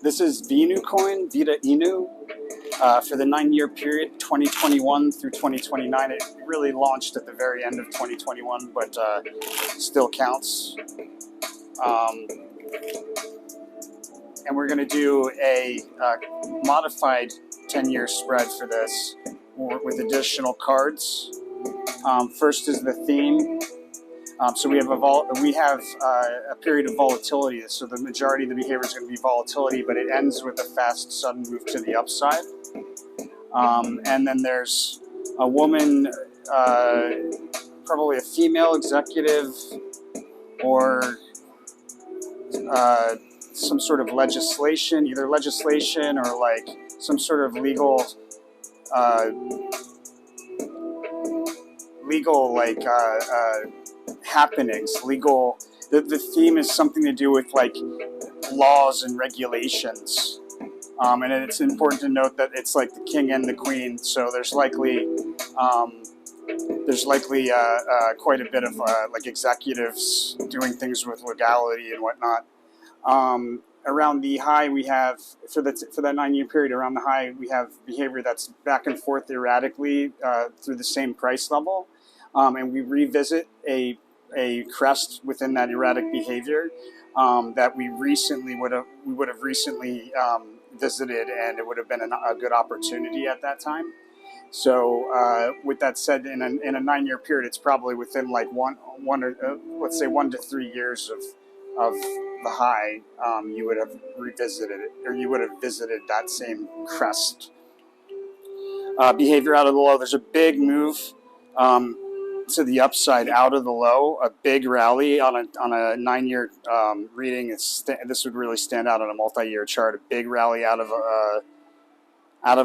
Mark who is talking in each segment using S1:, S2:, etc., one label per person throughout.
S1: This is VINU coin, Vita Inu, for the 9-year period, 2021 through 2029. It really launched at the very end of 2021, but still counts. And we're going to do a modified 10-year spread for this with additional cards. First is the theme. So we have a period of volatility. So the majority of the behavior is going to be volatility, but it ends with a fast, sudden move to the upside. And then there's a woman, probably a female executive, or some sort of legislation, either legislation or like some sort of legal happenings. The theme is something to do with like laws and regulations, and it's important to note that it's like the king and the queen, so there's likely quite a bit of like executives doing things with legality and whatnot. Around the high, we have for that 9-year period. Around the high, we have behavior that's back and forth erratically through the same price level, and we revisit a crest within that erratic behavior that we would have recently visited, and it would have been a good opportunity at that time. So with that said, in a 9-year period, it's probably within like let's say 1 to 3 years of the high, you would have revisited it, or you would have visited that same crest. Behavior out of the low. There's a big move to the upside out of the low, a big rally on a 9-year reading. This would really stand out on a multi-year chart. A big rally out of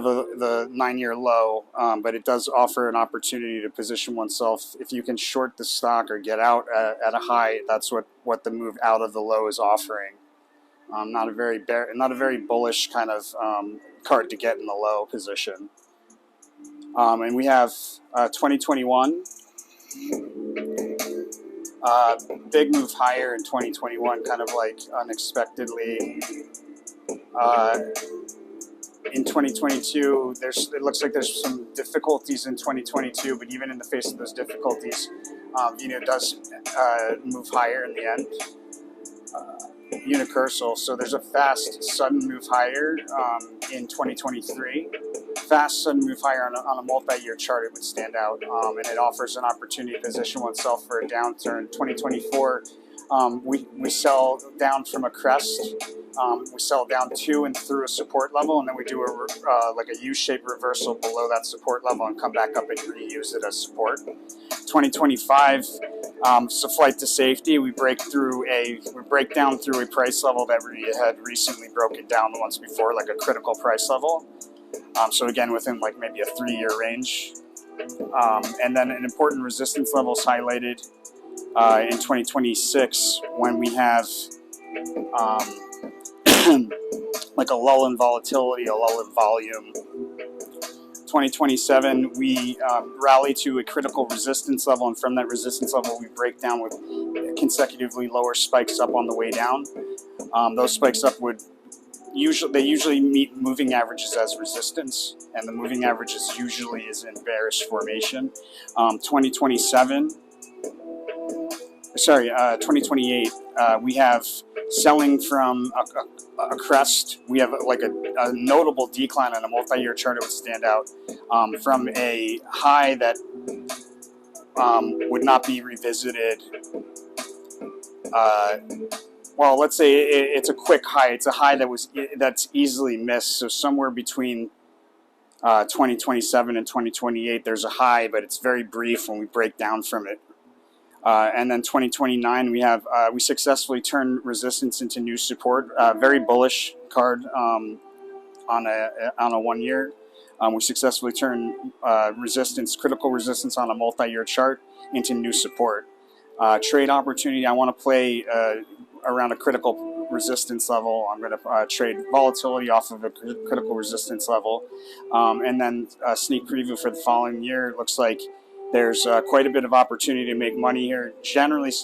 S1: the 9-year low, but it does offer an opportunity to position oneself. If you can short the stock or get out at a high, that's what the move out of the low is offering. Not a very bullish kind of card to get in the low position. And we have 2021. Big move higher in 2021, kind of like unexpectedly. In 2022, it looks like there's some difficulties in 2022, but even in the face of those difficulties, VINU does move higher in the end. Unicursal, so there's a fast, sudden move higher in 2023. Fast, sudden move higher on a multi-year chart, it would stand out, and it offers an opportunity to position oneself for a downturn. 2024, we sell down from a crest. We sell down to and through a support level, and then we do like a U-shaped reversal below that support level and come back up and reuse it as support. 2025, so flight to safety. We break down through a price level that we had recently broken down the once before, like a critical price level. So again, within like maybe a 3-year range. And then an important resistance level is highlighted in 2026 when we have like a lull in volatility, a lull in volume. 2027, we rally to a critical resistance level, and from that resistance level, we break down with consecutively lower spikes up on the way down. Those spikes up usually meet moving averages as resistance, and the moving average is usually in bearish formation. 2028, we have selling from a crest. We have like a notable decline on a multi-year chart. It would stand out from a high that would not be revisited. Well, let's say it's a quick high. It's a high that's easily missed. So somewhere between 2027 and 2028, there's a high, but it's very brief when we break down from it. And then 2029, we successfully turn resistance into new support. Very bullish card on a 1-year. We successfully turn critical resistance on a multi-year chart into new support. Trade opportunity. I want to play around a critical resistance level. I'm going to trade volatility off of a critical resistance level, and then a sneak preview for the following year. It looks like There's quite a bit of opportunity to make money here.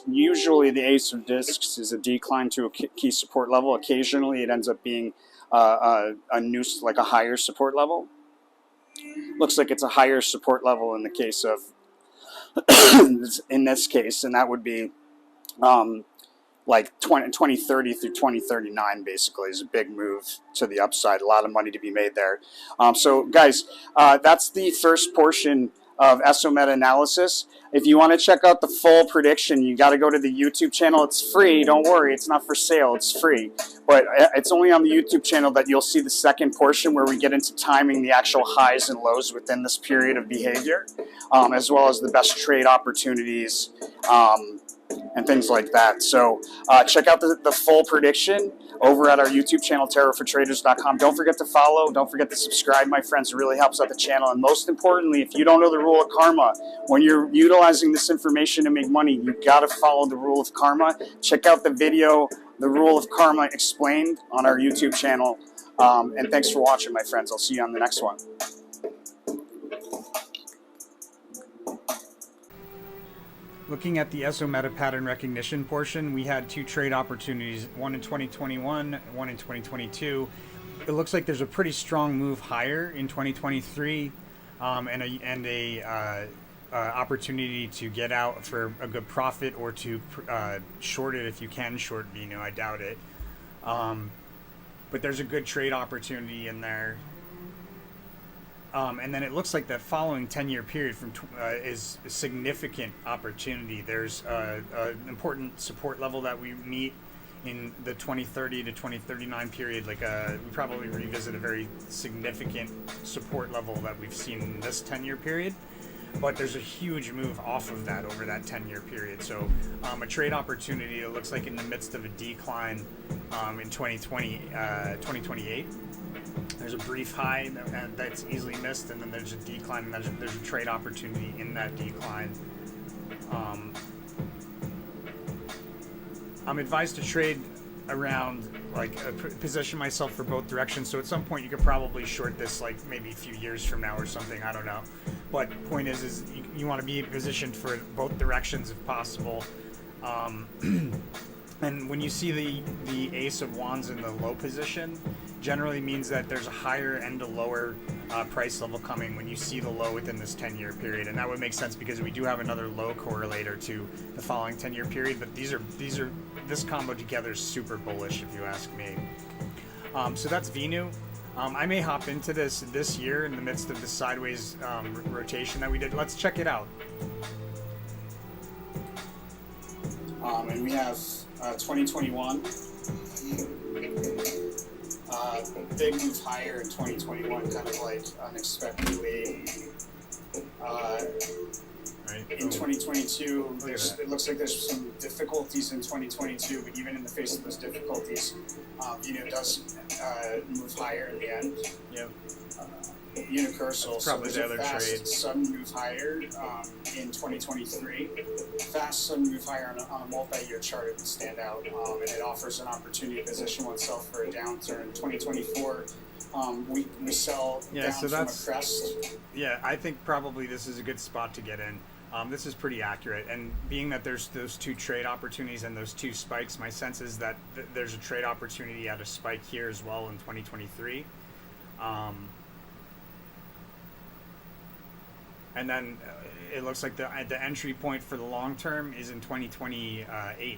S1: Usually the Ace of Discs is a decline to a key support level. Occasionally it ends up being a new, like a higher support level. Looks like it's a higher support level in the case of, in this case, and that would be like 2030 through 2039 basically is a big move to the upside. A lot of money to be made there. So guys, that's the first portion of Eso-Meta analysis. If you want to check out the full prediction, you got to go to the YouTube channel. It's free. Don't worry, it's not for sale. It's free. But it's only on the YouTube channel that you'll see the second portion where we get into timing the actual highs and lows within this period of behavior, as well as the best trade opportunities and things like that. So check out the full prediction over at our YouTube channel, tarotfortraders.com. Don't forget to follow. Don't forget to subscribe, my friends. It really helps out the channel. And most importantly, if you don't know the rule of karma, when you're utilizing this information to make money, you've got to follow the rule of karma. Check out the video, The Rule of Karma Explained, on our YouTube channel. And thanks for watching, my friends. I'll see you on the next one. Looking at the Eso-Meta pattern recognition portion, we had two trade opportunities, one in 2021, one in 2022. It looks like there's a pretty strong move higher in 2023, and a opportunity to get out for a good profit, or to short it if you can short VINU. I doubt it, but there's a good trade opportunity in there. And then it looks like the following 10-year period is a significant opportunity. There's an important support level that we meet in the 2030 to 2039 period. We probably revisit a very significant support level that we've seen in this 10-year period. But there's a huge move off of that over that 10-year period. So a trade opportunity, it looks like in the midst of a decline in 2028. There's a brief high that's easily missed, and then there's a decline, and there's a trade opportunity in that decline. I'm advised to trade around, position myself for both directions. So at some point you could probably short this, maybe a few years from now or something. I don't know. But point is you want to be positioned for both directions if possible. And when you see the Ace of Wands in the low position, generally means that there's a higher and a lower price level coming when you see the low within this 10-year period. And that would make sense because we do have another low correlator to the following 10-year period. But this combo together is super bullish, if you ask me. So that's VINU. I may hop into this year in the midst of the sideways rotation that we did. Let's check it out. And we have 2021, big move higher in 2021, kind of unexpectedly. In 2022, it looks like there's some difficulties in 2022, but even in the face of those difficulties, VINU does move higher in the end. Yep. Unicursal, so there's a fast sudden move higher in 2023. Fast sudden move higher on a multi-year chart, it would stand out, and it offers an opportunity to position oneself for a downturn. 2024, we sell down from a crest. Yeah, I think probably this is a good spot to get in. This is pretty accurate, and being that there's those two trade opportunities and those two spikes, my sense is that there's a trade opportunity at a spike here as well in 2023. And then it looks like the entry point for the long term is in 2028.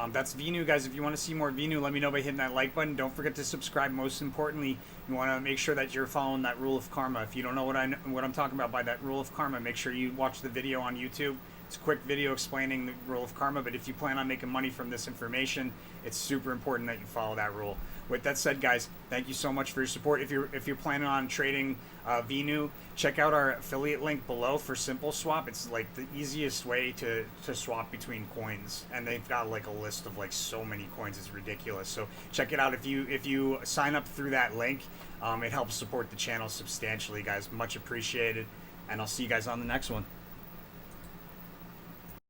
S1: That's VINU, guys. If you want to see more VINU, let me know by hitting that like button. Don't forget to subscribe. Most importantly, you want to make sure that you're following that rule of karma. If you don't know what I'm talking about by that rule of karma, make sure you watch the video on YouTube. It's a quick video explaining the rule of karma, but if you plan on making money from this information, it's super important that you follow that rule. With that said, guys, thank you so much for your support. If you're planning on trading VINU, check out our affiliate link below for Simple Swap. It's like the easiest way to swap between coins, and they've got a list of so many coins. It's ridiculous. So check it out. If you sign up through that link, it helps support the channel substantially, guys. Much appreciated, and I'll see you guys on the next one.